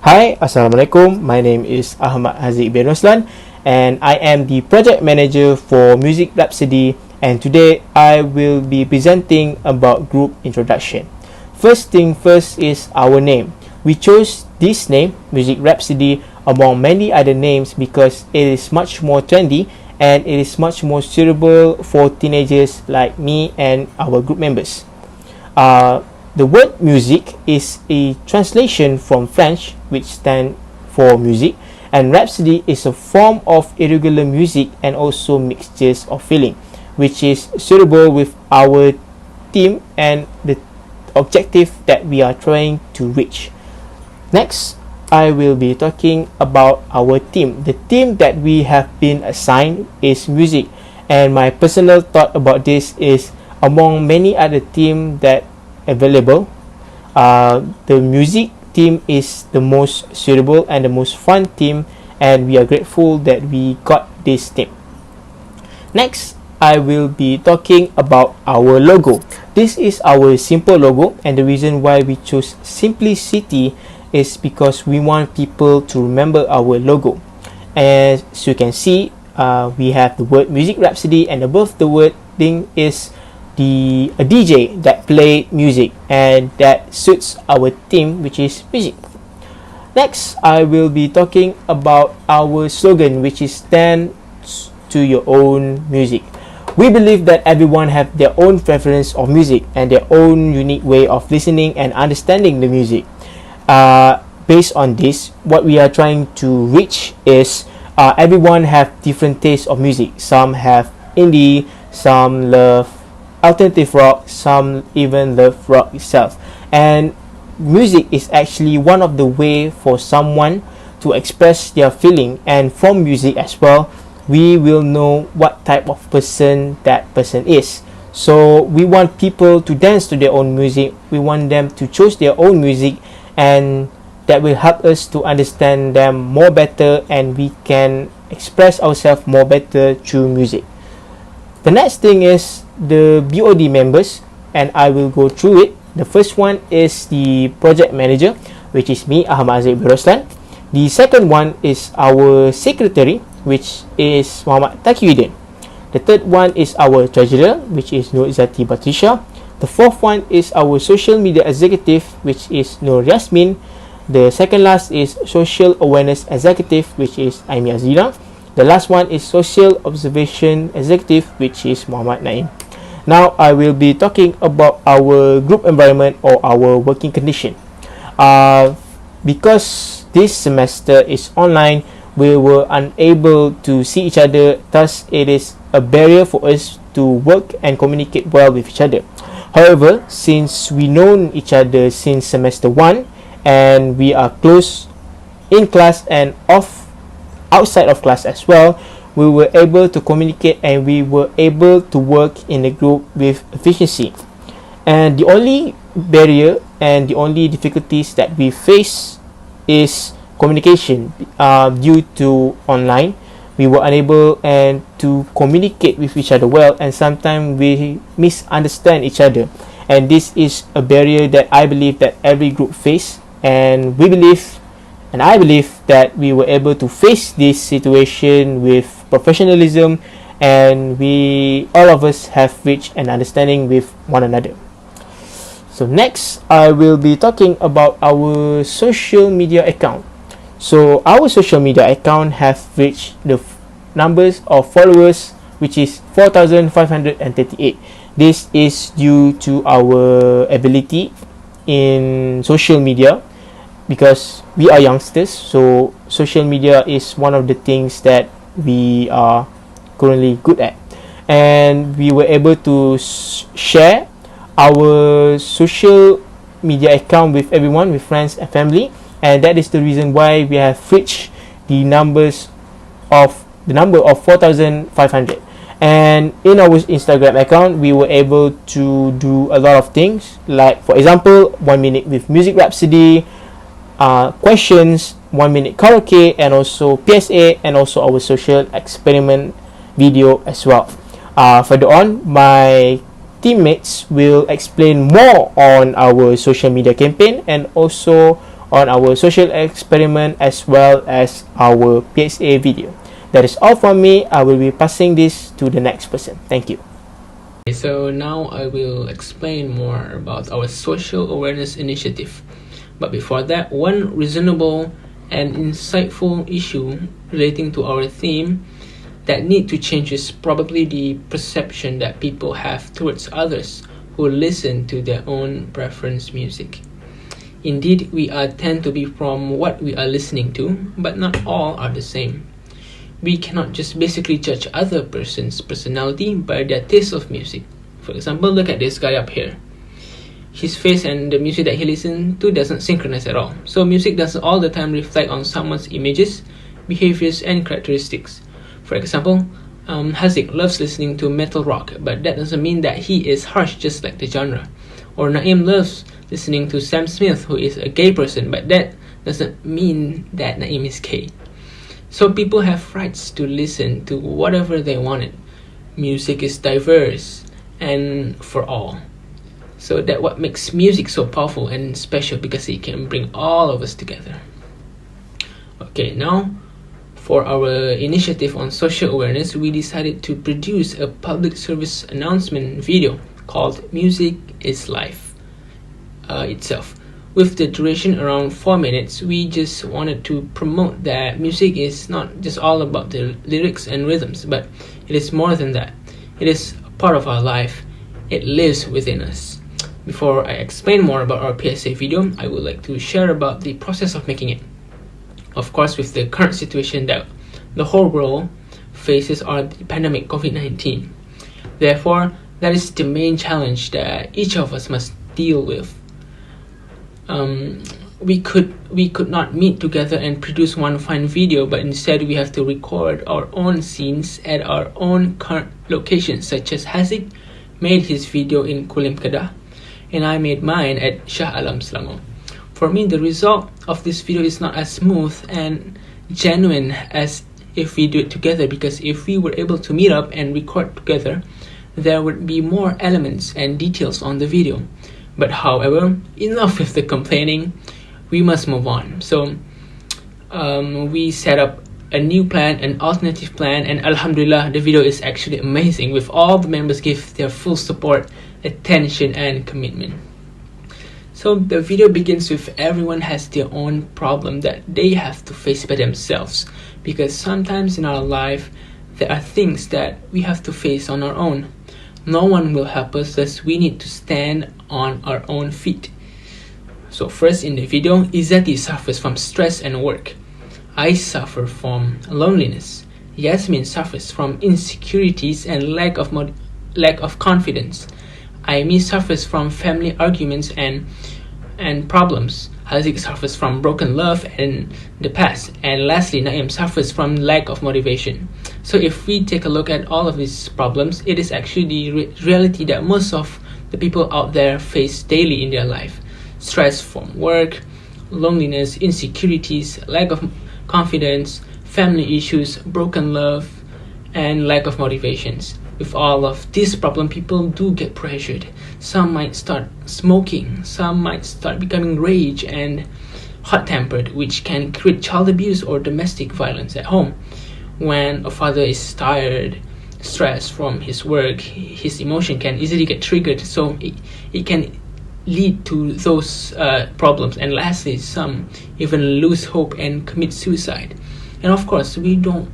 Hi, Assalamualaikum. My name is Ahmad Hazeeq bin Roslan and I am the project manager for Musique Rhapsody, and today I will be presenting about group introduction. First thing first is our name. We chose this name, Musique Rhapsody, among many other names because it is much more trendy and it is much more suitable for teenagers like me and our group members. The word musique is a translation from French, which stands for music, and rhapsody is a form of irregular music and also mixtures of feeling, which is suitable with our theme and the objective that we are trying to reach. Next, I will be talking about our theme. The theme that we have been assigned is music, and my personal thought about this is among many other themes that available, the music theme is the most suitable and the most fun theme, and we are grateful that we got this theme. Next, I will be talking about our logo. This is our simple logo, and the reason why we chose simplicity is because we want people to remember our logo. As you can see, we have the word Musique Rhapsody, and above the word thing is a DJ that play music, and that suits our theme, which is music. Next, I will be talking about our slogan, which is stand to your own music. We believe that everyone have their own preference of music and their own unique way of listening and understanding the music. Based on this, what we are trying to reach is everyone have different tastes of music. Some have indie, some love alternative rock, some even love rock itself, and music is actually one of the way for someone to express their feeling, and from music as well we will know what type of person that person is. So we want people to dance to their own music, we want them to choose their own music, and that will help us to understand them more better, and we can express ourselves more better through music. The next thing is the BOD members, and I will go through it. The first one is the project manager, which is me, Ahmad bin Roslan. The second one is our secretary, which is Muhammad Taqiyuddin. The third one is our treasurer, which is izzati Batrisyia. The fourth one is our social media executive, which is yazmin. The second last is social awareness executive, which is aimie azreena. The last one is social observation executive, which is Muhammad Naim. Now I will be talking about our group environment or our working condition. Because this semester is online, we were unable to see each other, thus it is a barrier for us to work and communicate well with each other. However, since we known each other since semester 1 and we are close in class and outside of class as well, we were able to communicate and we were able to work in a group with efficiency. And the only barrier and the only difficulties that we face is communication. Due to online, we were unable and to communicate with each other well, and sometimes we misunderstand each other, and this is a barrier that I believe that every group face, and I believe that we were able to face this situation with professionalism, and all of us have reached an understanding with one another. So next, I will be talking about our social media account. So our social media account have reached the numbers of followers, which is 4,538. This is due to our ability in social media, because we are youngsters, so social media is one of the things that we are currently good at, and we were able to share our social media account with everyone, with friends and family, and that is the reason why we have reached the number of 4,500. And in our Instagram account, we were able to do a lot of things, like for example 1 minute with Musique Rhapsody, questions, 1 minute karaoke, and also PSA, and also our social experiment video as well. Further on, my teammates will explain more on our social media campaign and also on our social experiment as well as our PSA video. That is all from me. I will be passing this to the next person. Thank you. So now I will explain more about our social awareness initiative. But before that, one reasonable and insightful issue relating to our theme that need to change is probably the perception that people have towards others who listen to their own preference music. Indeed, we are tend to be from what we are listening to, but not all are the same. We cannot just basically judge other person's personality by their taste of music. For example, look at this guy up here. His face and the music that he listens to doesn't synchronize at all. So music doesn't all the time reflect on someone's images, behaviors, and characteristics. For example, Hazeeq loves listening to metal rock, but that doesn't mean that he is harsh just like the genre. Or Naim loves listening to Sam Smith, who is a gay person, but that doesn't mean that Naim is gay. So people have rights to listen to whatever they wanted. Music is diverse and for all. So that what makes music so powerful and special, because it can bring all of us together. Okay, now for our initiative on social awareness, we decided to produce a public service announcement video called Music is Life itself. With the duration around 4 minutes, we just wanted to promote that music is not just all about the lyrics and rhythms, but it is more than that. It is a part of our life. It lives within us. Before I explain more about our PSA video, I would like to share about the process of making it. Of course, with the current situation that the whole world faces are the pandemic COVID-19. Therefore, that is the main challenge that each of us must deal with. We could not meet together and produce one fine video, but instead we have to record our own scenes at our own current locations, such as Hazeeq made his video in Kulim Kedah, and I made mine at Shah Alam Selangor. For me, the result of this video is not as smooth and genuine as if we do it together, because if we were able to meet up and record together, there would be more elements and details on the video. But however, enough with the complaining, we must move on. So we set up a new plan, an alternative plan, and Alhamdulillah, the video is actually amazing, with all the members give their full support, attention, and commitment. So the video begins with everyone has their own problem that they have to face by themselves, because sometimes in our life there are things that we have to face on our own. No one will help us, thus we need to stand on our own feet. So first in the video, Izzati suffers from stress and work. I suffer from loneliness. Yazmin suffers from insecurities and lack of confidence. Aimie suffers from family arguments and problems. Hazeeq suffers from broken love and the past. And lastly, Naim suffers from lack of motivation. So if we take a look at all of these problems, it is actually the reality that most of the people out there face daily in their life. Stress from work, loneliness, insecurities, lack of confidence, family issues, broken love, and lack of motivations. With all of this problem, people do get pressured. Some might start smoking, some might start becoming rage and hot-tempered, which can create child abuse or domestic violence at home. When a father is tired, stressed from his work, his emotion can easily get triggered, so it can lead to those problems. And lastly, some even lose hope and commit suicide. And of course, we don't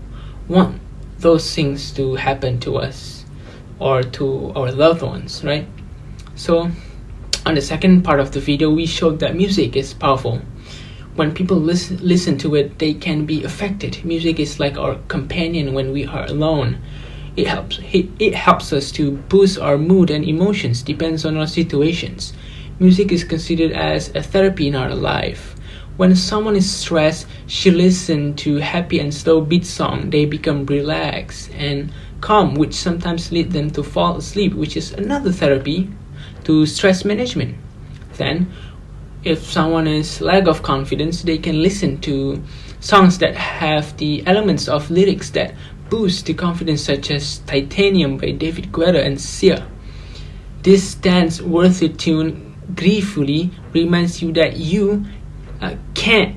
want those things to happen to us or to our loved ones, right? So on the second part of the video, we showed that music is powerful. When people listen to it, they can be affected. Music is like our companion when we are alone. It helps us to boost our mood and emotions, depends on our situations. Music is considered as a therapy in our life. When someone is stressed, she listens to happy and slow beat song. They become relaxed and calm, which sometimes lead them to fall asleep, which is another therapy to stress management. Then, if someone is lack of confidence, they can listen to songs that have the elements of lyrics that boost the confidence, such as Titanium by David Guetta and Sia. This dance-worthy tune gleefully reminds you that you can't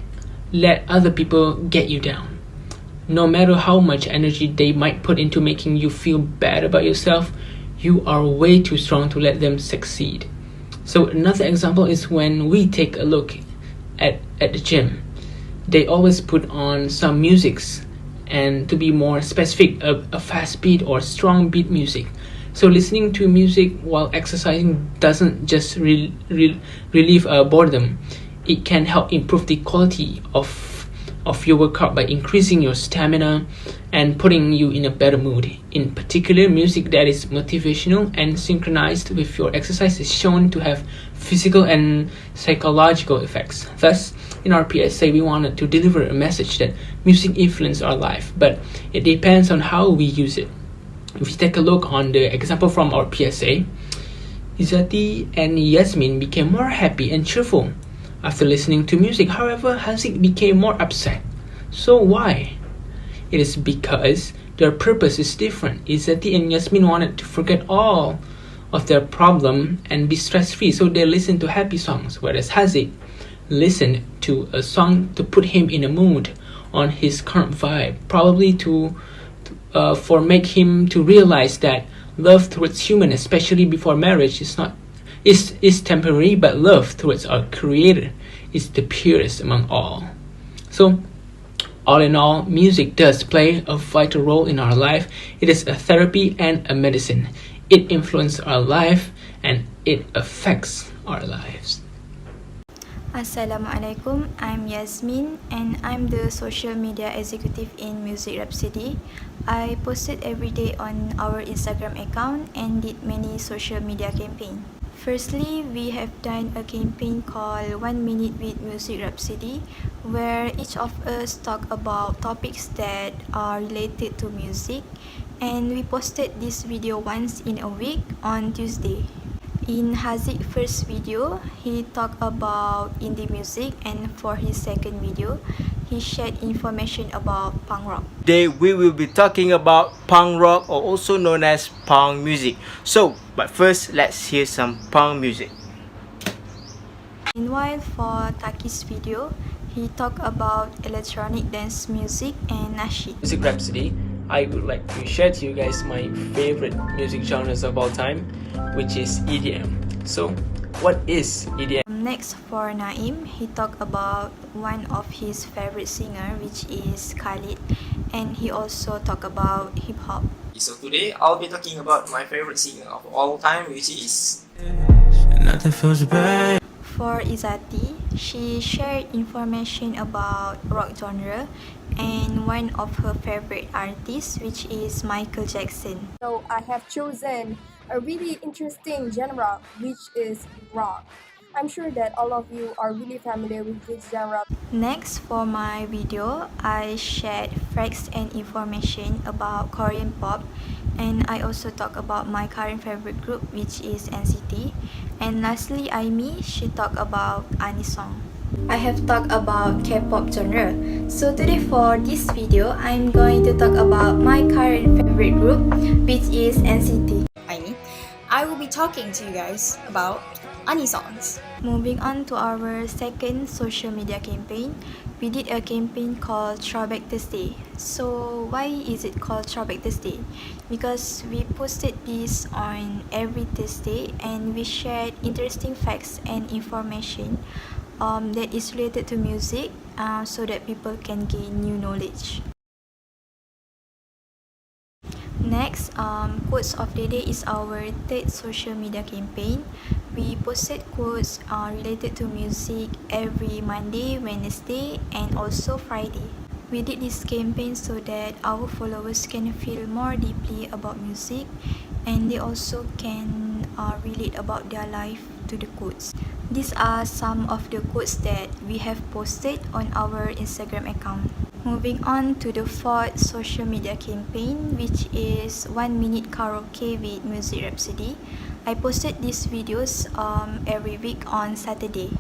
let other people get you down. No matter how much energy they might put into making you feel bad about yourself, you are way too strong to let them succeed. So another example is when we take a look at the gym. They always put on some musics, and to be more specific, a fast beat or strong beat music. So listening to music while exercising doesn't just relieve boredom. It can help improve the quality of your workout by increasing your stamina and putting you in a better mood. In particular, music that is motivational and synchronized with your exercise is shown to have physical and psychological effects. Thus, in our PSA, we wanted to deliver a message that music influences our life, but it depends on how we use it. If we take a look on the example from our PSA, Izzati and Yazmin became more happy and cheerful after listening to music. However, Hazeeq became more upset. So why? It is because their purpose is different. Izzati and Yazmin wanted to forget all of their problem and be stress-free, so they listened to happy songs, whereas Hazeeq listened to a song to put him in a mood on his current vibe, probably for make him to realize that love towards human, especially before marriage, is temporary, but love towards our Creator is the purest among all. So, all in all, music does play a vital role in our life. It is a therapy and a medicine. It influences our life and it affects our lives. Assalamualaikum, I'm Yazmin and I'm the social media executive in Musique Rhapsody. I posted every day on our Instagram account and did many social media campaigns. Firstly, we have done a campaign called 1 Minute with Musique Rhapsody, where each of us talk about topics that are related to music, and we posted this video once in a week on Tuesday. In Hazeeq's first video, he talked about indie music, and for his second video, he shared information about punk rock. Today we will be talking about punk rock, or also known as punk music. But first, let's hear some punk music. Meanwhile, for Taki's video, he talked about electronic dance music and nasheed. Music Rhapsody, I would like to share to you guys my favorite music genres of all time, which is EDM. So, what is EDM? Next, for Naim, he talked about one of his favorite singer, which is Khalid, and he also talked about hip hop. So today I'll be talking about my favorite singer of all time, which is Nothing feels bad. For Izzati, she shared information about rock genre and one of her favorite artists, which is Michael Jackson. So I have chosen a really interesting genre, which is rock. I'm sure that all of you are really familiar with this genre. Next, for my video, I shared facts and information about Korean pop, and I also talked about my current favorite group, which is NCT. And lastly, aimie, she talked about anisong. I have talked about K-pop genre. So today for this video, I'm going to talk about my current favorite group, which is NCT. I will be talking to you guys about anisongs. Moving on to our second social media campaign, we did a campaign called Throwback Thursday. So why is it called Throwback Thursday? Because we posted this on every Thursday and we shared interesting facts and information that is related to music so that people can gain new knowledge. Next, quotes of the day is our third social media campaign. We posted quotes related to music every Monday, Wednesday, and also Friday. We did this campaign so that our followers can feel more deeply about music and they also can relate about their life to the quotes. These are some of the quotes that we have posted on our Instagram account. Moving on to the fourth social media campaign, which is 1 Minute Karaoke with Musique Rhapsody. I posted these videos every week on Saturday.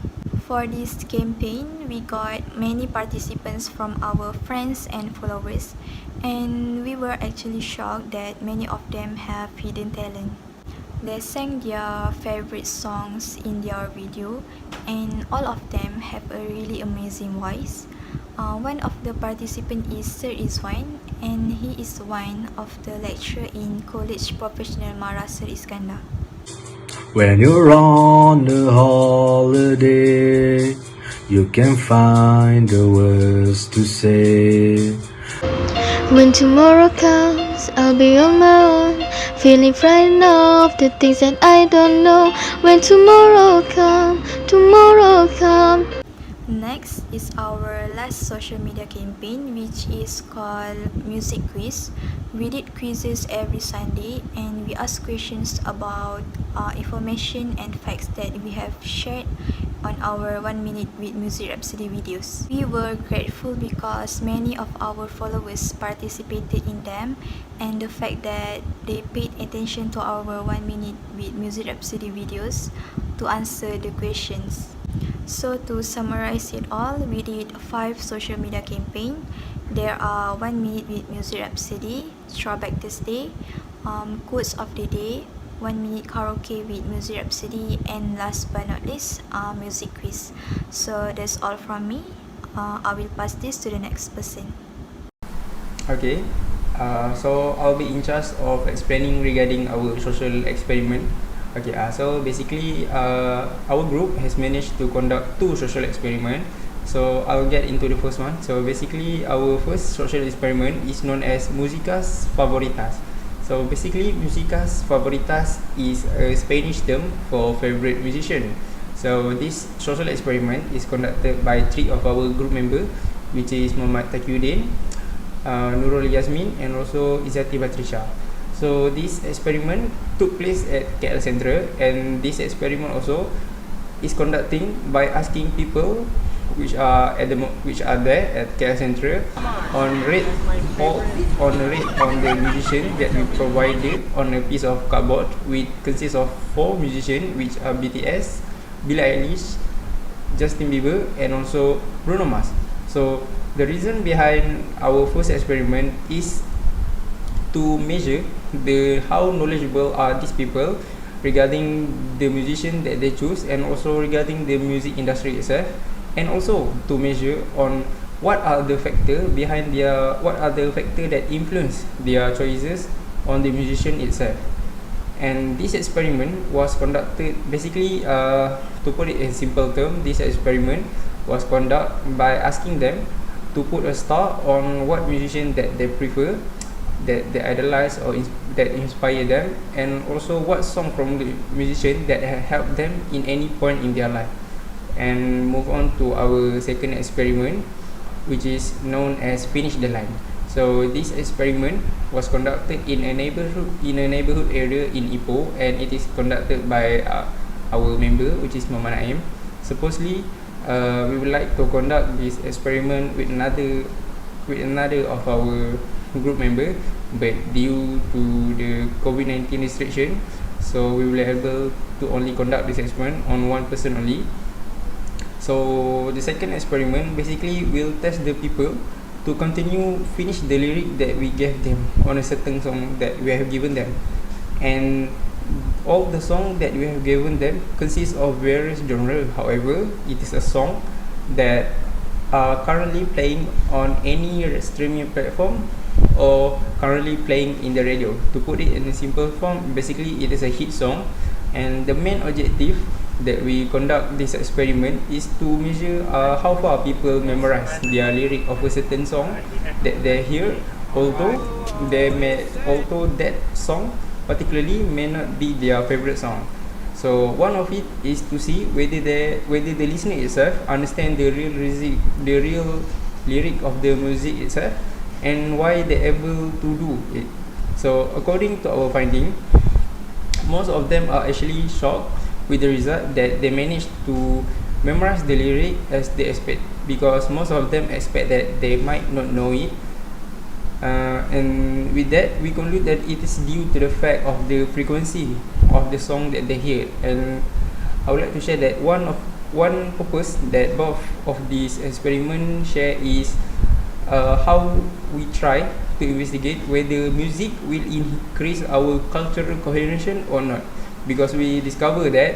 For this campaign, we got many participants from our friends and followers, and we were actually shocked that many of them have hidden talent. They sang their favorite songs in their video, and all of them have a really amazing voice. One of the participants is Sir Izwan, and he is one of the lecturer in College Professional Mara Sir Iskandar. When you're on a holiday, you can find the words to say. When tomorrow comes, I'll be on my own, feeling frightened of the things that I don't know. When tomorrow come, tomorrow come. Next is our last social media campaign, which is called Music Quiz. We did quizzes every Sunday, and we ask questions about information and facts that we have shared on our 1 minute with Music Rhapsody videos. We were grateful because many of our followers participated in them, and the fact that they paid attention to our 1 minute with Music Rhapsody videos to answer the questions. So to summarize it all, we did 5 social media campaign. There are 1 minute with Music Rhapsody, Throwback Thursday, Quotes of the Day, 1 minute karaoke with Music Rhapsody, and last but not least, Music Quiz. So that's all from me. I will pass this to the next person. Okay, so I'll be in charge of explaining regarding our social experiment. Okay, so basically our group has managed to conduct 2 social experiments. So I'll get into the first one. So basically our first social experiment is known as Músicas Favoritas. So basically Músicas Favoritas is a Spanish term for favorite musician. So this social experiment is conducted by 3 of our group members, which is Muhammad Taqiyuddin, Nurul Yazmin, and also Izzati Batrisyia. So this experiment took place at KL Central, and this experiment also is conducting by asking people which are there at KL Central on rate on the musician that we provided on a piece of cardboard, which consists of 4 musicians, which are BTS, Billie Eilish, Justin Bieber, and also Bruno Mars. So the reason behind our first experiment is to measure how knowledgeable are these people regarding the musician that they choose, and also regarding the music industry itself, and also to measure on what are the factor that influence their choices on the musician itself. And this experiment was conducted basically, to put it in simple term, this experiment was conducted by asking them to put a star on what musician that they prefer, that they idolize, or that inspire them, and also what song from the musician that have helped them in any point in their life. And move on to our second experiment, which is known as Finish the Line. So this experiment was conducted in a neighborhood area in Ipoh, and it is conducted by our member, which is Muhammad Naim. Supposedly we would like to conduct this experiment with another of our group member, but due to the COVID-19 restriction, so we will be able to only conduct this experiment on 1 person only. So the second experiment basically will test the people to continue finish the lyric that we gave them on a certain song that we have given them. And all the song that we have given them consists of various genres. However, it is a song that are currently playing on any streaming platform or currently playing in the radio. To put it in a simple form, basically it is a hit song, and the main objective that we conduct this experiment is to measure how far people memorize their lyric of a certain song that they hear, although that song particularly may not be their favorite song. So one of it is to see whether the listener itself understand the real lyric of the music itself, and why they're able to do it. So according to our finding, most of them are actually shocked with the result that they managed to memorize the lyric as they expect, because most of them expect that they might not know it. And with that, we conclude that it is due to the fact of the frequency of the song that they hear. And I would like to share that one purpose that both of these experiments share is how we try to investigate whether music will increase our cultural cohesion or not. because we discover that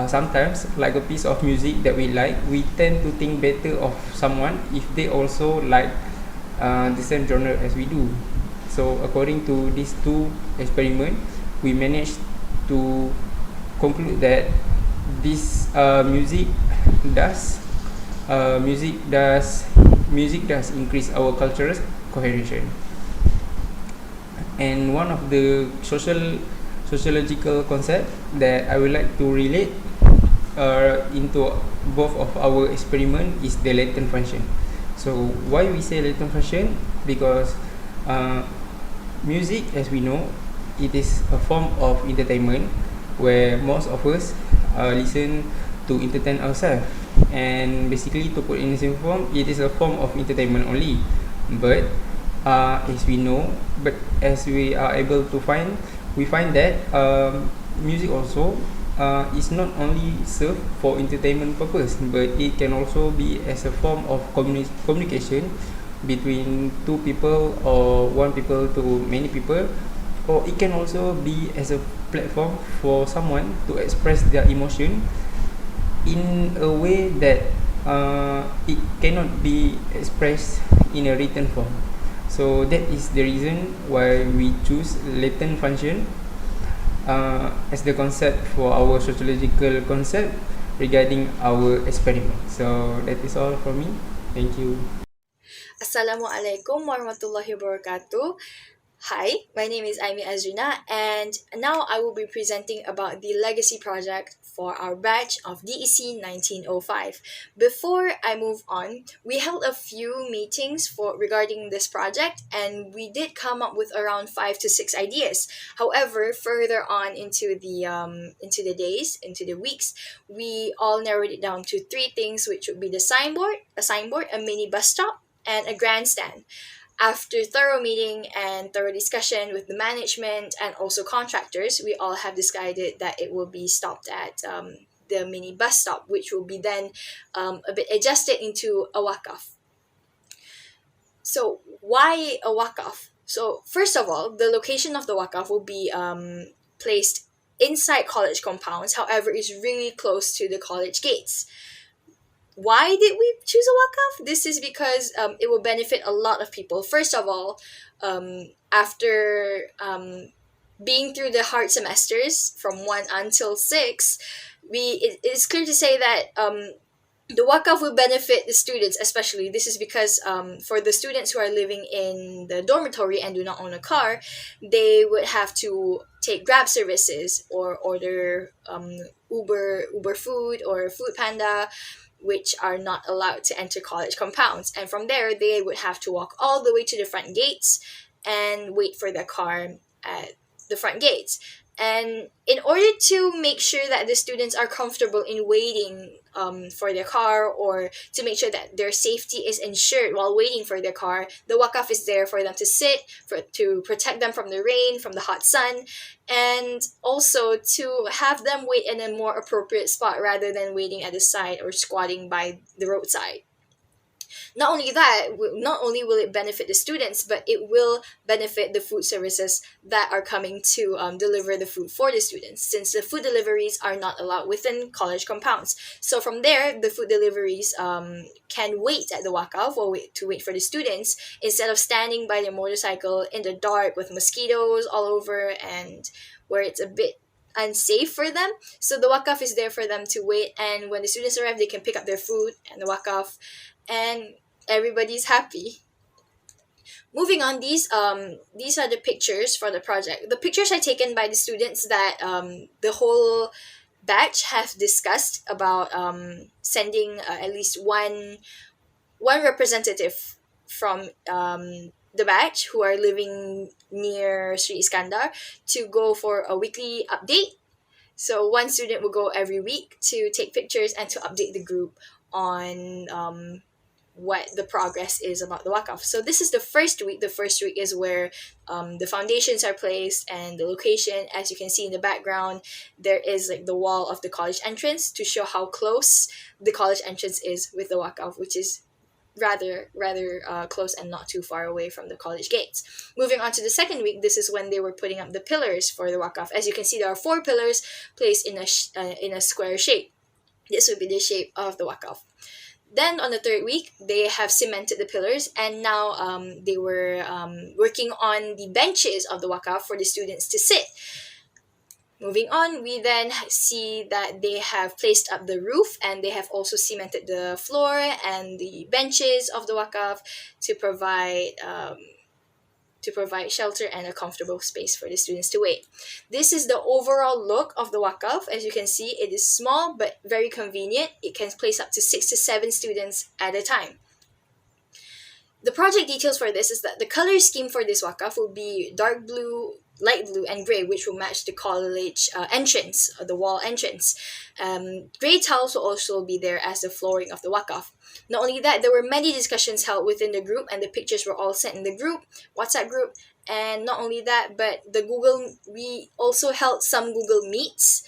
sometimes like a piece of music that we like, we tend to think better of someone if they also like the same genre as we do. So according to these two experiments, we managed to conclude that this music does increase our cultural cohesion. And one of the sociological concept that I would like to relate into both of our experiment is the latent function. So why we say latent function? Because music, as we know, it is a form of entertainment where most of us listen to entertain ourselves. And basically, to put in the same form, it is a form of entertainment only. But as we know, but as we are able to find, we find that music also is not only served for entertainment purpose, but it can also be as a form of communication between two people or one people to many people, or it can also be as a platform for someone to express their emotion in a way that it cannot be expressed in a written form. So that is the reason why we choose latent function as the concept for our sociological concept regarding our experiment. So that is all from me. Thank you. Assalamualaikum warahmatullahi wabarakatuh. Hi, my name is Aimie Azreena, and now I will be presenting about the legacy project for our batch of DEC 1905. Before I move on, we held a few meetings regarding this project, and we did come up with around 5 to 6 ideas. However, further on into the weeks, we all narrowed it down to 3 things, which would be the signboard, a mini bus stop, and a grandstand. After thorough meeting and thorough discussion with the management and also contractors, we all have decided that it will be stopped at the mini bus stop, which will be then a bit adjusted into a wakaf. So why a wakaf? So first of all, the location of the wakaf will be placed inside college compounds. However, it's really close to the college gates. Why did we choose a wakaf? This is because it will benefit a lot of people. First of all, after being through the hard semesters from 1 until 6, it's clear to say that the wakaf will benefit the students, especially. This is because for the students who are living in the dormitory and do not own a car, they would have to take Grab services or order Uber food or Food Panda, which are not allowed to enter college compounds. And from there, they would have to walk all the way to the front gates and wait for their car at the front gates. And in order to make sure that the students are comfortable in waiting for their car, or to make sure that their safety is ensured while waiting for their car, the wakaf is there for them to sit, to protect them from the rain, from the hot sun, and also to have them wait in a more appropriate spot rather than waiting at the side or squatting by the roadside. Not only will it benefit the students, but it will benefit the food services that are coming to deliver the food for the students, since the food deliveries are not allowed within college compounds. So from there, the food deliveries can wait at the wakaf or to wait for the students, instead of standing by their motorcycle in the dark with mosquitoes all over and where it's a bit unsafe for them. So the wakaf is there for them to wait, and when the students arrive, they can pick up their food and the wakaf, and everybody's happy. Moving on, these are the pictures for the project. The pictures are taken by the students that the whole batch have discussed about sending at least one representative from the batch who are living near Sri Iskandar to go for a weekly update. So one student will go every week to take pictures and to update the group on what the progress is about the wakaf. So this is the first week. The first week is where the foundations are placed, and the location, as you can see in the background, there is like the wall of the college entrance to show how close the college entrance is with the wakaf, which is rather close and not too far away from the college gates. Moving on to the second week, this is when they were putting up the pillars for the wakaf. As you can see, there are 4 pillars placed in a square shape. This would be the shape of the wakaf. Then on the third week, they have cemented the pillars, and now they were working on the benches of the wakaf for the students to sit. Moving on, we then see that they have placed up the roof, and they have also cemented the floor and the benches of the wakaf to provide shelter and a comfortable space for the students to wait. This is the overall look of the wakaf. As you can see, it is small but very convenient. It can place up to 6 to 7 students at a time. The project details for this is that the color scheme for this wakaf will be dark blue, light blue, and gray, which will match the college entrance, the wall entrance. Gray tiles will also be there as the flooring of the wakaf. Not only that, there were many discussions held within the group, and the pictures were all sent in the group, WhatsApp group. And not only that, but we also held some Google Meets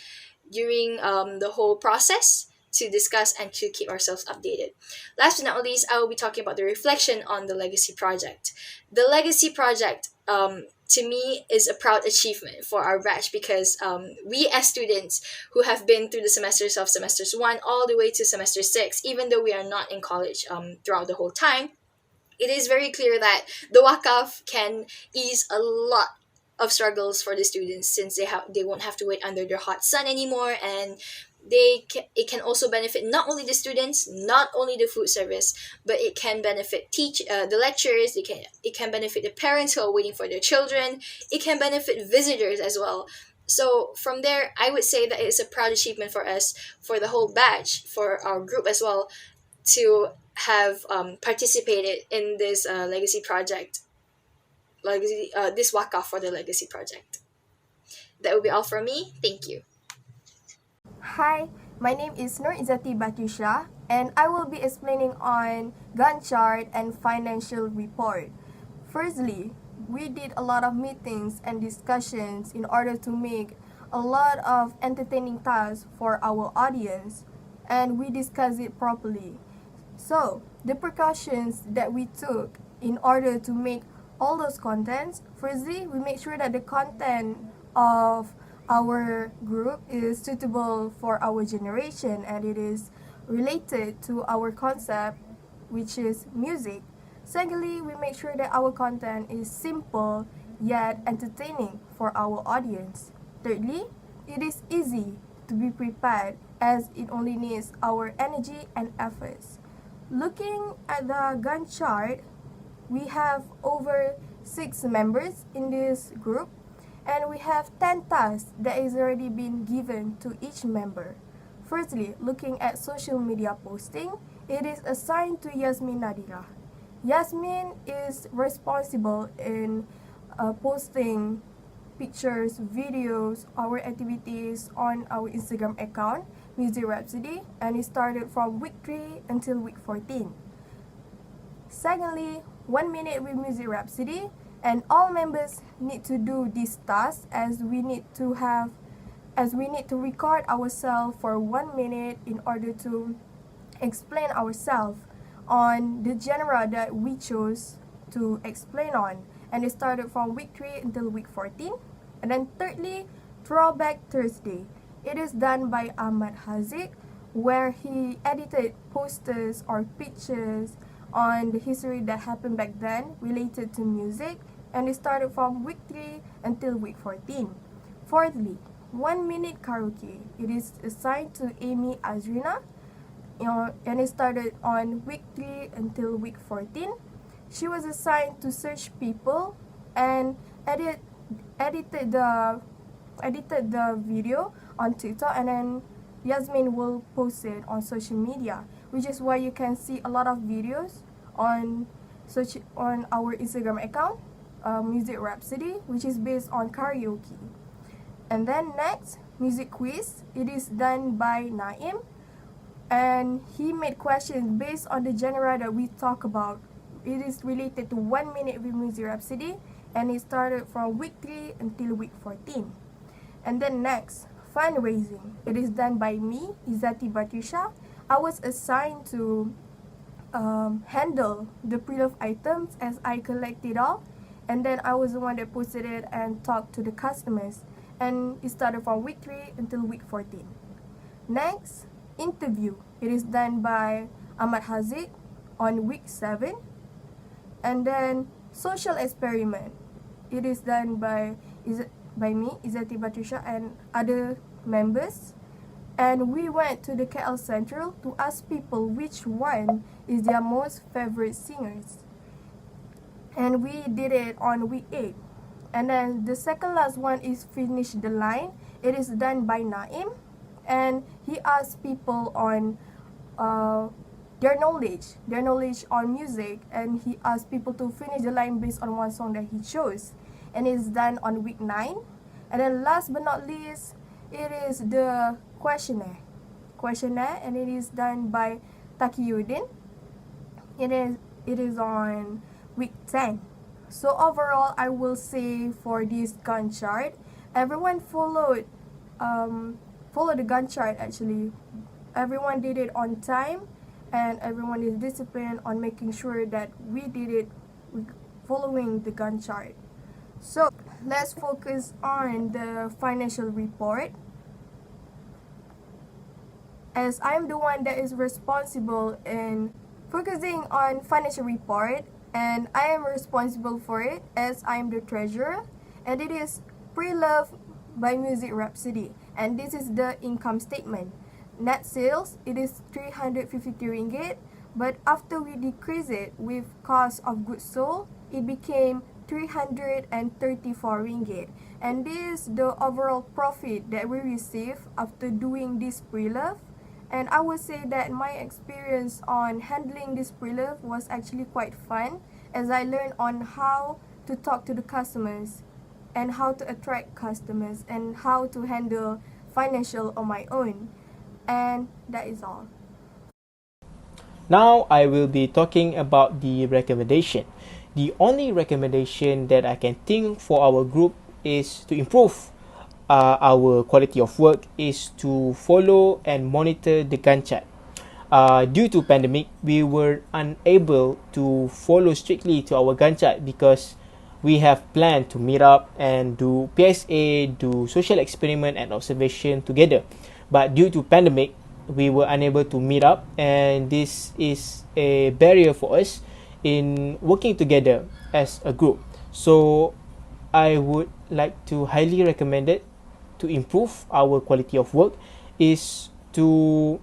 during the whole process to discuss and to keep ourselves updated. Last but not least, I will be talking about the reflection on the legacy project. The legacy project, to me, is a proud achievement for our batch, because we as students who have been through the semesters of semesters 1 all the way to semester 6, even though we are not in college throughout the whole time, it is very clear that the wakaf can ease a lot of struggles for the students, since they won't have to wait under the hot sun anymore, and it can also benefit not only the students, not only the food service, but it can benefit the lecturers. It can benefit the parents who are waiting for their children. It can benefit visitors as well. So from there, I would say that it's a proud achievement for us, for the whole batch, for our group as well, to have participated in this legacy project, this wakaf for the legacy project. That will be all from me. Thank you. Hi, my name is izzati Batrisyia, and I will be explaining on Gantt chart and financial report. Firstly, we did a lot of meetings and discussions in order to make a lot of entertaining tasks for our audience, and we discussed it properly. So, the precautions that we took in order to make all those contents, firstly, we make sure that the content of our group is suitable for our generation, and it is related to our concept, which is music. Secondly, we make sure that our content is simple yet entertaining for our audience. Thirdly, it is easy to be prepared, as it only needs our energy and efforts. Looking at the Gantt chart, we have over 6 members in this group, and we have 10 tasks that is already been given to each member. Firstly, looking at social media posting, it is assigned to Yazmin Nadhirah. Yazmin is responsible in posting pictures, videos, our activities on our Instagram account, Musique Rhapsody, and it started from week 3 until week 14. Secondly, 1 minute with Musique Rhapsody, and all members need to do this task, as we need to record ourselves for 1 minute in order to explain ourselves on the genre that we chose to explain on, and it started from week 3 until week 14. And then thirdly, Throwback Thursday. It is done by Ahmad Hazeeq, where he edited posters or pictures on the history that happened back then related to music, and it started from week 3 until week 14. Fourthly, 1 minute karaoke. It is assigned to aimie Azreena, and it started on week 3 until week 14. She was assigned to search people and edited the video on TikTok, and then Yazmin will post it on social media, which is why you can see a lot of videos on our Instagram account, Musique Rhapsody, which is based on karaoke. And then next, music quiz. It is done by Naim, and he made questions based on the genre that we talk about. It is related to 1 minute with Musique Rhapsody, and it started from week 3 until week 14. And then next, fundraising. It is done by me, Izzati Batrisyia. I was assigned to handle the pre-loved items as I collect it all, and then I was the one that posted it and talked to the customers, and it started from week 3 until week 14. Next, interview. It is done by Ahmad Hazeeq on week 7. And then social experiment. It is done by me, Izzati, Batrisyia, and other members. And we went to the KL Central to ask people which one is their most favorite singers. And we did it on week 8. And then the second last one is Finish the Line. It is done by Naim. And he asked people on their knowledge on music, and he asked people to finish the line based on one song that he chose. And it's done on week 9. And then last but not least, it is the questionnaire, and it is done by Taqiyuddin. It is on week 10. So overall, I will say for this Gantt chart, everyone followed the Gantt chart actually. Everyone did it on time, and everyone is disciplined on making sure that we did it following the Gantt chart. So let's focus on the financial report. As I'm the one that is responsible in focusing on financial report, and I am responsible for it as I'm the treasurer, and it is pre-loved by Musique Rhapsody, and this is the income statement. Net sales, it is 350 ringgit, but after we decrease it with cost of goods sold, it became 334 ringgit. And this is the overall profit that we receive after doing this pre-love. And I would say that my experience on handling this pre-love was actually quite fun, as I learned on how to talk to the customers and how to attract customers and how to handle financial on my own. And that is all. Now I will be talking about the recommendation. The only recommendation that I can think for our group is to improve our quality of work is to follow and monitor the Gantt chart. Due to pandemic, we were unable to follow strictly to our Gantt chart because we have planned to meet up and do PSA, do social experiment and observation together. But due to pandemic, we were unable to meet up, and this is a barrier for us in working together as a group. So I would like to highly recommend it to improve our quality of work is to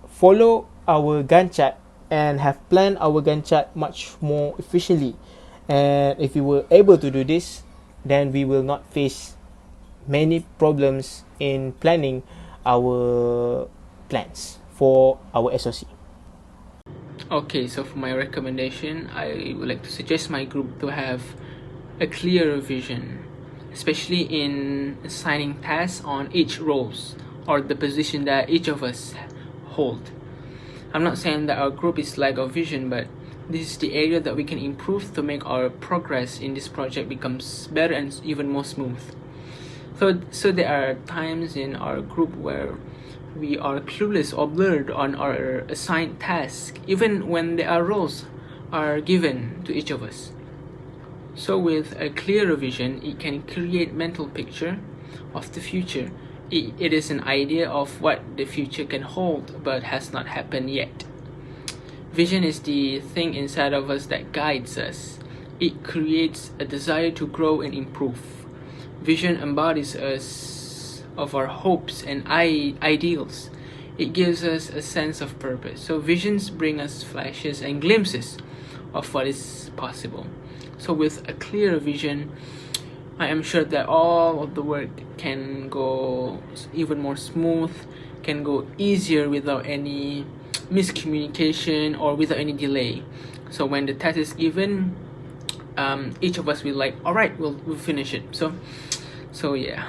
follow our Gantt chart and have planned our Gantt chart much more efficiently. And if we were able to do this, then we will not face many problems in planning our plans for our SOC. Okay, so for my recommendation, I would like to suggest my group to have a clearer vision, especially in assigning tasks on each roles or the position that each of us hold. I'm not saying that our group is lack of vision, but this is the area that we can improve to make our progress in this project becomes better and even more smooth. So there are times in our group where we are clueless or blurred on our assigned task, even when there are roles are given to each of us. So with a clearer vision, it can create mental picture of the future. It is an idea of what the future can hold but has not happened yet. Vision is the thing inside of us that guides us. It creates a desire to grow and improve. Vision embodies us of our hopes and ideals. It gives us a sense of purpose. So visions bring us flashes and glimpses of what is possible. So with a clear vision, I am sure that all of the work can go even more smooth, can go easier without any miscommunication or without any delay. So when the task is given, each of us will like, all right, we'll finish it. So yeah.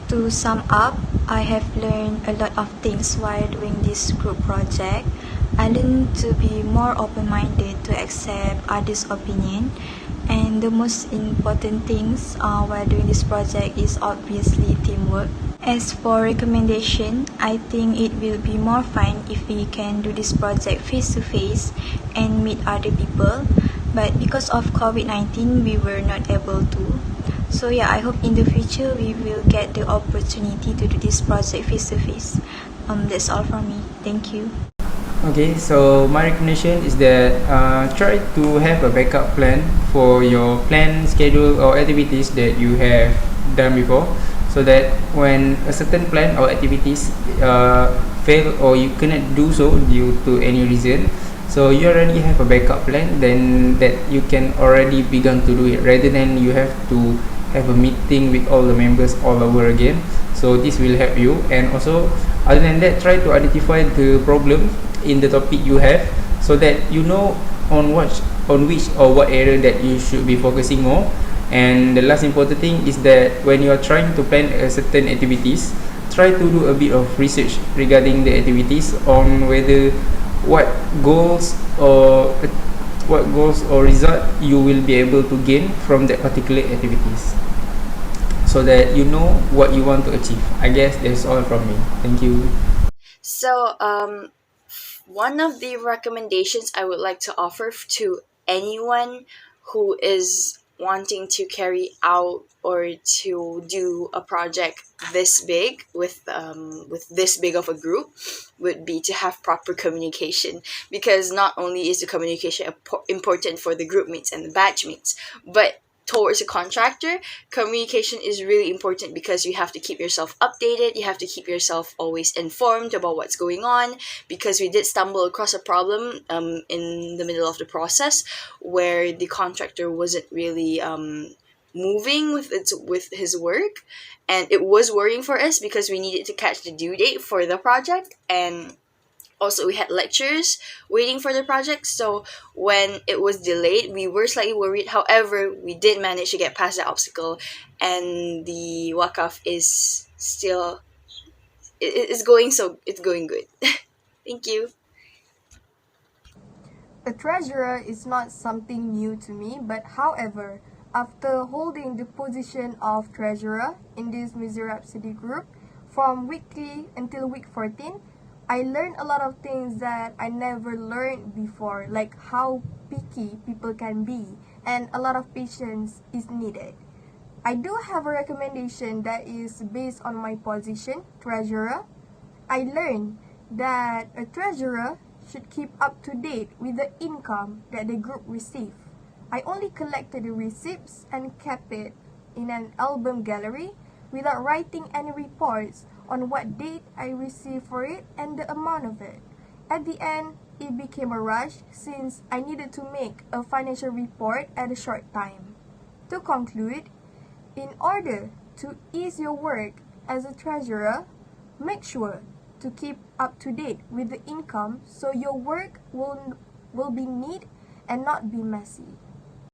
To sum up, I have learned a lot of things while doing this group project. I learned to be more open-minded to accept others' opinion, and the most important things while doing this project is obviously teamwork. As for recommendation, I think it will be more fun if we can do this project face to face and meet other people. But because of COVID-19, we were not able to. So yeah, I hope in the future we will get the opportunity to do this project face to face. That's all from me. Thank you. Okay, so my recommendation is that try to have a backup plan for your plan, schedule or activities that you have done before, so that when a certain plan or activities fail or you cannot do so due to any reason, so you already have a backup plan, then that you can already begin to do it rather than you have to have a meeting with all the members all over again. So this will help you. And also, other than that, try to identify the problem in the topic you have, so that you know on which or what area that you should be focusing more. And the last important thing is that when you are trying to plan a certain activities, try to do a bit of research regarding the activities on whether what goals or result you will be able to gain from that particular activities, so that you know what you want to achieve. I guess that's all from me. Thank you. So, one of the recommendations I would like to offer to anyone who is wanting to carry out or to do a project this big with this big of a group would be to have proper communication, because not only is the communication important for the group mates and the batch mates, but towards a contractor, communication is really important, because you have to keep yourself updated, you have to keep yourself always informed about what's going on, because we did stumble across a problem in the middle of the process where the contractor wasn't really moving with his work, and it was worrying for us because we needed to catch the due date for the project, and also we had lectures waiting for the project. So when it was delayed, we were slightly worried. However, we did manage to get past the obstacle, and the wakaf is still it's going, so it's going good. Thank you. A treasurer is not something new to me, but however, after holding the position of treasurer in this Musique Rhapsody group from week 3 until week 14, I learned a lot of things that I never learned before, like how picky people can be, and a lot of patience is needed. I do have a recommendation that is based on my position, treasurer. I learned that a treasurer should keep up to date with the income that the group receive. I only collected the receipts and kept it in an album gallery without writing any reports on what date I received for it and the amount of it. At the end, it became a rush since I needed to make a financial report at a short time. To conclude, in order to ease your work as a treasurer, make sure to keep up to date with the income so your work will be neat and not be messy.